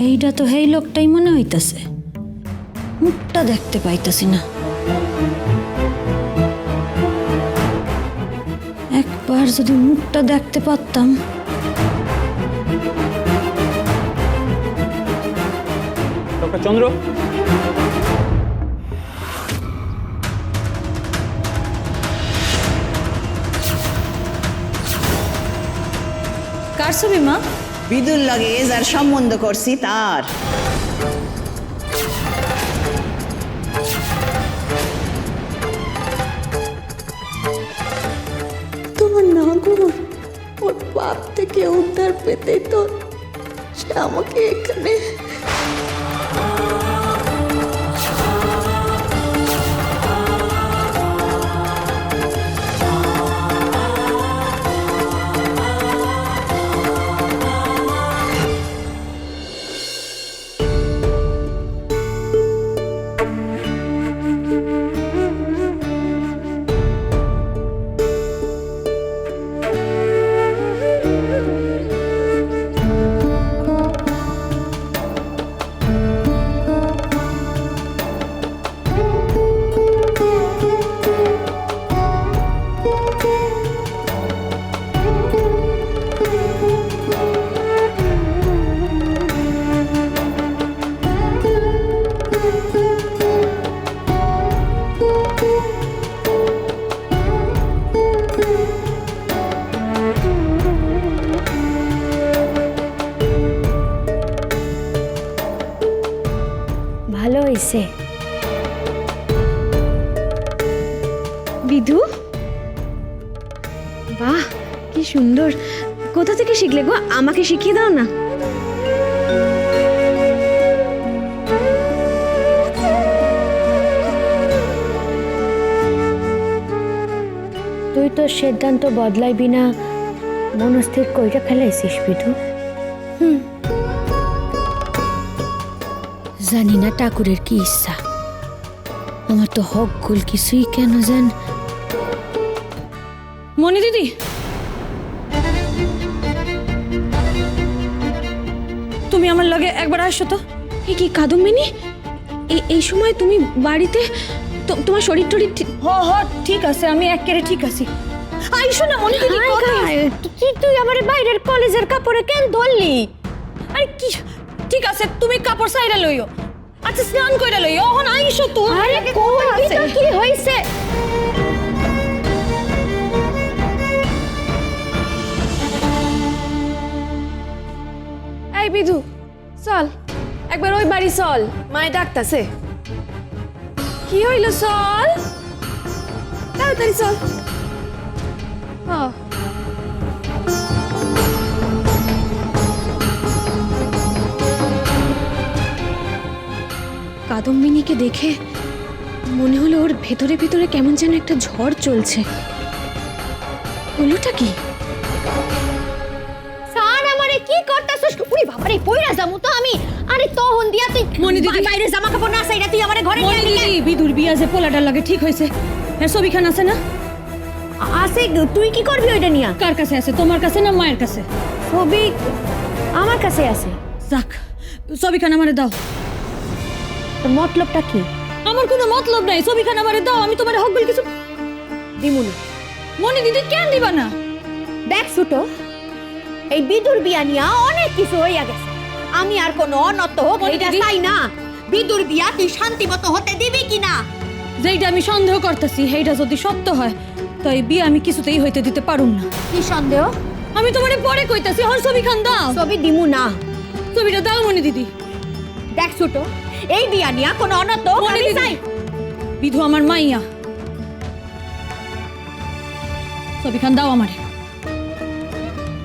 এইটা তো হেই লোকটাই মনে হইতাছে, মুখটা দেখতে পাইতাছি না। একবার যদি মুখটা দেখতে পারতাম। ডক্টর চন্দ্র, কার ছবি মা? বিদুর লগে যার সম্বন্ধ করছি তার। তোমার না গো, ওর পাপ থেকে উদ্ধার পেতে তো সে আমাকে এখানে। ভালো হয়েছে। বিধু, বাহ কি সুন্দর। কোথা থেকে শিখলে গো? আমাকে শিখিয়ে দাও না। তুই তোর সিদ্ধান্ত বদলাইবি না মনস্থির কইরা ফেলাইছিস বিধু। জানি না ঠাকুরের কি ইচ্ছা, আমার তো হক গোল কিছুই কেন জান। মনি দিদি, তুমি আমার লগে একবার আসো তো। এ কি কাদম্বিনী, এই সময় তুমি বাড়িতে? তোমার শরীর টরীর হ ঠিক আছে, আমি একেবারে ঠিক আছি। আইসো না মনি দিদি। তুই আমার বাইরের কলেজের কাপড়ে কেন ধরলি? আরে কি, ঠিক আছে তুমি কাপড় সাইরা লইও। আচ্ছা স্নান কইরা লইও, এখন আইসো তো। আরে কই তো কি হইছে? এই বিধু, চল একবার ওই বাড়ি চল, মায়ে ডাকতাছে। কি হইল? চল তাড়াতাড়ি চল। কাদম্বিনীকে দেখে মনে হলো ওর ভেতরে ভেতরে কেমন যেন একটা ঝড় চলছে। হলোটা কি? সান আমারে কি করতাছস? উনি বাবারে পয়রা যামু তো আমি। আরে তখন দিয়া তুই মনি দিদি, বাইরে জামা কাপড় না চাইরা তুই আমারে ঘরে নিয়ে মনি আইলি। দিদি, বিদুর বিয়া যে পোলাটার লাগে ঠিক হয়েছে, এর ছবিখান আছে না? আছে, তুই কি করবি ওইটা নিয়া? কার কাছে আছে, তোমার কাছে না মায়ের কাছে? ছবি আমার কাছে আছে। যাক, ছবিখান আমারে দাও। তোর মতলবটা কি? আমার কোনো মতলব নাই, ছবিখান আমারে দাও, আমি তোমার হক বল কিছু দিমু না। মনি দিদি কেন দিবা না? দেখ ছোটো, এই বিদুর বিয়া নিয়া অনেক কিছু হইয়া গেছে। আমি আর কোনো অনত হোক এটা দিদি। চাই না। বিদুর বিয়া তুই শান্তিমতো হতে দিবি কিনা? যেইটা আমি সন্দেহ করতেছি সেইটা যদি সত্য হয়, তো এই বিয়ে আমি কিছুতেই হইতে দিতে পারুম না। কি সন্দেহ? আমি তোমারে পরে কইতাছি, হর ছবিখান দাও। ছবি দিমু না। ছবিটা দাও মনি দিদি। দেখ ছোটো, এই বিয়া নিয়া কোনো অনত হোক মনি আমি দিদি, চাই। বিধু আমার মাইয়া, ছবিখান দাও আমারে,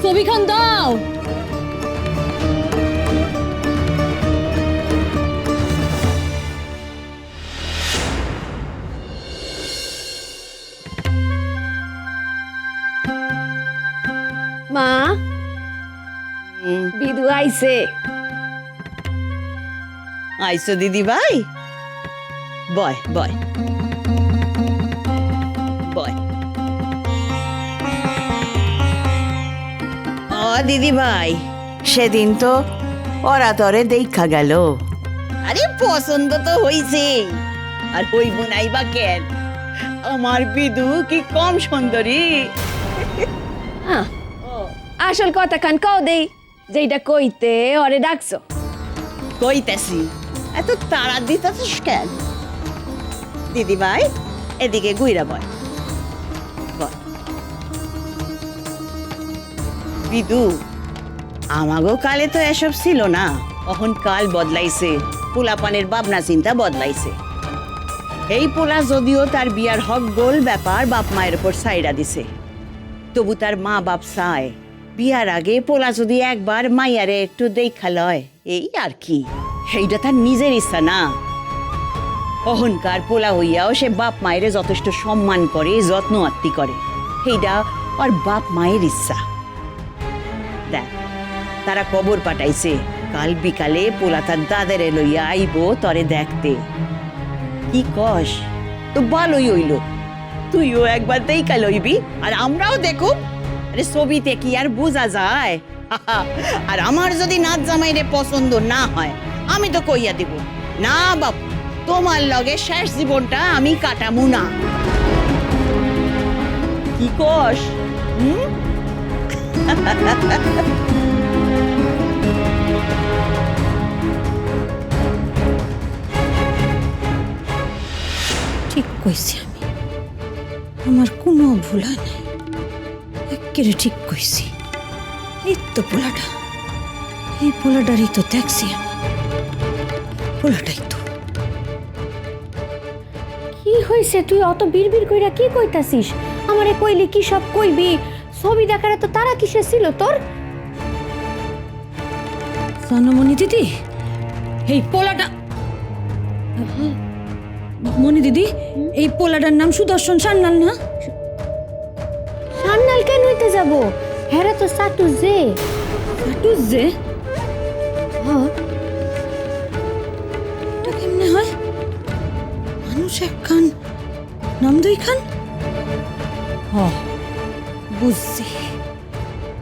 ছবিখান দাও। মা, বিধু আইছে। আইসো দিদি ভাই, বয় বয় বয়। ও দিদি ভাই, সেদিন তো ওরা তরে দেখা গেল। আরে পছন্দ তো হইছে, আর হইব নাই বা কেন? আমার বিদু কি কম সুন্দরী? হ্যাঁ আসল কথা কান কও দেই, যেইটা কইতে ওরে ডাকছো। কইতাছি, এত তাড়া দিতেছিস কেন? দিদি ভাই এদিকে গুইরা বয়। বয়। বিদু, আমাগো কালে তো এসব ছিল না, এখন কাল বদলাইছে, পোলাপানের ভাবনা চিন্তা বদলাইছে। এই পোলা যদিও তার বিয়ার হক গোল ব্যাপার বাপ মায়ের উপর সাইরা দিছে, তবু তার মা বাপ চায় বিয়ার আগে পোলা যদি একবার মাইয়ারে একটু দেখা লয়, এই আর কি। এইটা তার নিজের ইচ্ছা না। অহংকার পোলা হইয়াও সে বাপ মায়েরে যথেষ্ট সম্মান করে, যত্ন আত্মি করে, এইটা আর বাপ মায়ের ইচ্ছা। দেখ, তারা কবর পাঠাইছে, কাল বিকালে পোলা তার দাদারে লইয়া আইব তরে দেখতে। কি কস? তো ভালোই হইল, তুইও একবার দেখা লইবি আর আমরাও দেখুম। আরে ছবিতে কি আর বোঝা যায়? আর আমার যদি নাচ জামাইরে পছন্দ না হয়, আমি তো কইয়া দিব, না বাপ, তোমার লগে শেষ জীবনটা আমি কাটামু না। কি কস? ঠিক কইছি আমি, আমার কোনো ভুল হয় নাই, একেবারে ঠিক কইছি। এই তো পোলাটা, এই পোলাটারই তো দেখছি আমি, পোলাটাই তো। কি হয়েছে? তুই অত বিড়বিড় কইরা কি কইতাছিস? আমারে কইলি কি সব কইবি? ছবি দেখার তো তারা কিসে ছিল তোর? জানমণি দিদি, এই পোলাটা, মনি দিদি, এই পোলাটার নাম সুদর্শন সান্যাল না? সান্নাল কেন হইতে যাব? হেরা তো সাটু যে। সাটু যে? হ্যাঁ, এটা কেমনে হয়? মানুষ এক খান, নাম দুই খান? হ, বুঝছি,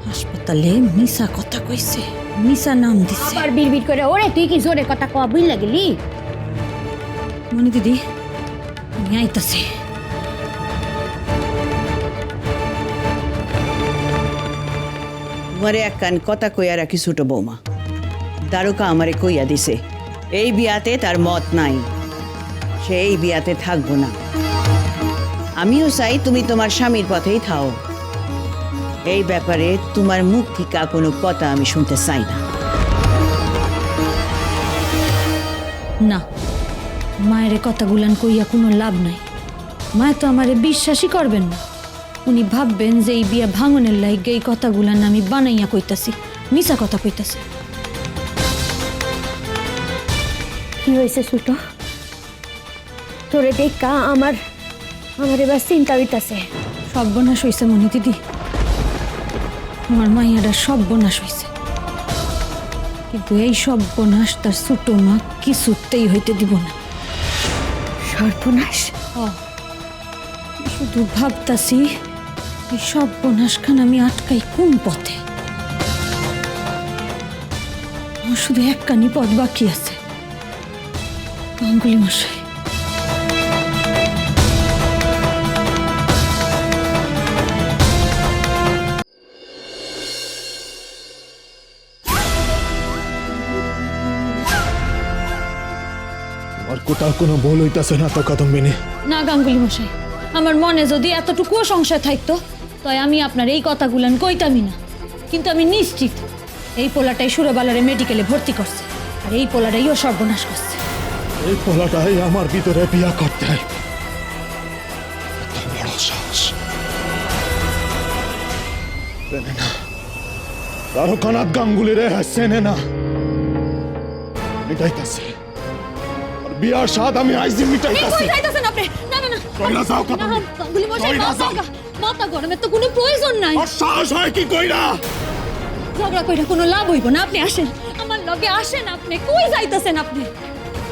হাসপাতালে মিশা কথা কইছে, মিশা নাম দিছে। আবার বিড়বিড় করে ওরে তুই কি জোরে কথা কওয়া বুঝলা গেলি? মনি দিদি, আমি আইতাছি। তোমারে এক কান কথা কইয়া রাখি ছোট বৌমা। দারোকা আমারে কইয়া দিছে, এই বিয়াতে তার মত নাই, সে এই বিয়াতে থাকবো না। আমিও চাই তুমি তোমার স্বামীর পথেই থাও। এই ব্যাপারে তোমার মুখ থেকে কোনো কথা আমি শুনতে চাই না। না, মায়ের কথাগুলান কইয়া কোনো লাভ নাই। মায় তো আমারে বিশ্বাসই করবেন না। উনি ভাববেন যে এই বিয়া ভাঙনের লাইগে এই কথাগুলান আমি বানাইয়া কইতাছি, মিশা কথা কইতাছি। কি হয়েছে ছোট? তোরে দেখা আমার এবার চিন্তা হইতাছে। সর্বনাশ হইছে মনি দিদি, আমার মাইয়াটা সর্বনাশ হইছে, কিন্তু এই সর্বনাশ তার ছোট মা কিছুতেই হইতে দিব না। সর্বনাশ? শুধু ভাবতাছি এই সর্বনাশ খান আমি আটকাই কোন পথে। আমার শুধু একখানি পথ বাকি আছে, গাঙ্গুলি মশাই। আর কোথাও কোনো ভুল হইতাছে না তো কাদম্বিনী? না গাঙ্গুলি মশাই, আমার মনে যদি এতটুকুও সংশয় থাকতো তাই আমি আপনার এই কথাগুলান কইতামই না। কিন্তু আমি নিশ্চিত এই পোলাটাই সুরবালারে মেডিকেলে ভর্তি করছে, আর এই পোলাটাইও সর্বনাশ করছে। এই পোলাটাই আমার ভিতরে বিয়া করতে এত বড় সাহস! চেনে না, দ্বারকানাথ গাঙ্গুলি রে চেনে না। মিটাইতাছে আর বিয়ার স্বাদ আমি আইজি মিটাইতাছি। যাইতাছেন আপনি? না না না, কইরা যাও না কাদম্বিনী, গাঙ্গুলি মশাই, কইরা যাও। মাথা গরমের তো কোনো প্রয়োজন নাই। আর সাহস হয় কি কইরা? ঝগড়া কইরা কোনো লাভ হইব না। আপনি আসেন, আমার লগে আসেন। আপনি কই যাইতাছেন? আপনি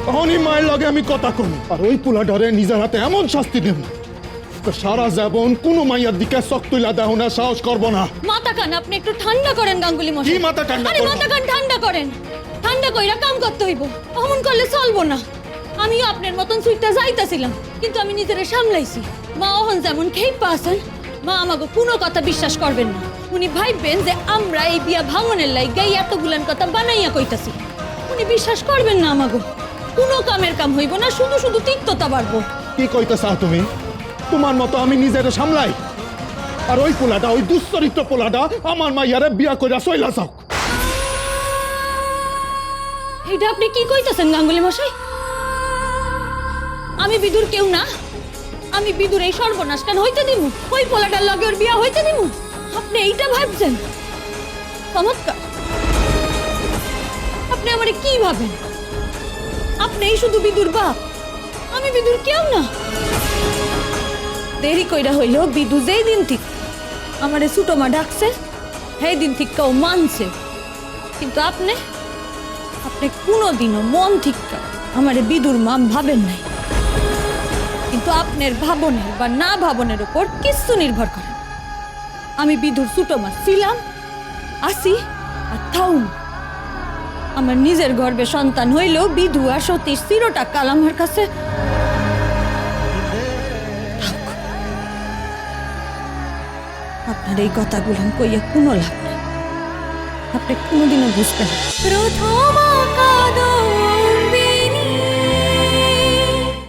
তখনই মায়ের লগে আমি কথা কম, আর ওই পোলাটারে নিজের হাতে এমন শাস্তি দেব সারা জীবন কোনো মাইয়ার দিকে চোখ তুইলা দেও না, সাহস করবো না। মাথা কান আপনি একটু ঠান্ডা করেন গাঙ্গুলি মশাই। কি মাথা ঠান্ডা আরে করবো? মাথা কান ঠান্ডা করেন, ঠান্ডা কইরা কাম করতে হইব, অমন করলে চলবো না। আমিও আপনার মতন সুইটটা যাইতাছিলাম, কিন্তু আমি নিজেরে সামলাইছি। মা অহন যেমন খেইপা আছেন, মা আমাকে কোনো কথা বিশ্বাস করবেন না। উনি ভাববেন যে আমরা এই বিয়া ভাঙনের লাইগাই এতগুলান কথা বানাইয়া কইতাছি। উনি বিশ্বাস করবেন না আমাকে। কোনো কামের কাম হইব না, শুধু শুধু তিক্ততা বাড়বো। কি কইতে চাও তুমি? তোমার মতো আমি নিজেরে সামলাই, আর ওই পোলাটা, ওই দুশ্চরিত্র পোলাটা আমার মাইয়ারে বিয়া কইরা চইলা যাও। এটা আপনি কি কইতাছেন গাঙ্গুলি মশাই? আমি বিদুর কেউ না। আমি বিদুর এই সর্বনাশ কেন হইতে দিমু? ওই পোলাটার লগে ওর বিয়া হইতে দিমু? আপনি এইটা ভাবছেন? চমৎকার। আপনি আমারে কি ভাবেন? আপনি শুধু বিদুর বাপ, আমি বিদুর কেউ না। দেরি কইরা হইলেও বিদু যেই দিন ঠিক আমারে ছোটো মা ডাকছে, সেই দিন ঠিক কেউ মানছে। কিন্তু আপনি কোনোদিনও মন ঠিক আমারে বিদুর মা ভাবেন নাই। কিন্তু আপনার ভাবনের বা না ভাবনের উপর কিছু নির্ভর করে। আমি বিদুর ছোটো মা ছিলাম, আসি আর থাউম। আমার নিজের গর্ভে সন্তান হইলেও বিধু আর সতীশ চিরটা কাল আমার কাছে। আপনার এই কথাগুলো কইয়া কোনো লাভ নেই, আপনি কোনোদিনও বুঝবেন না। প্রথম কাদো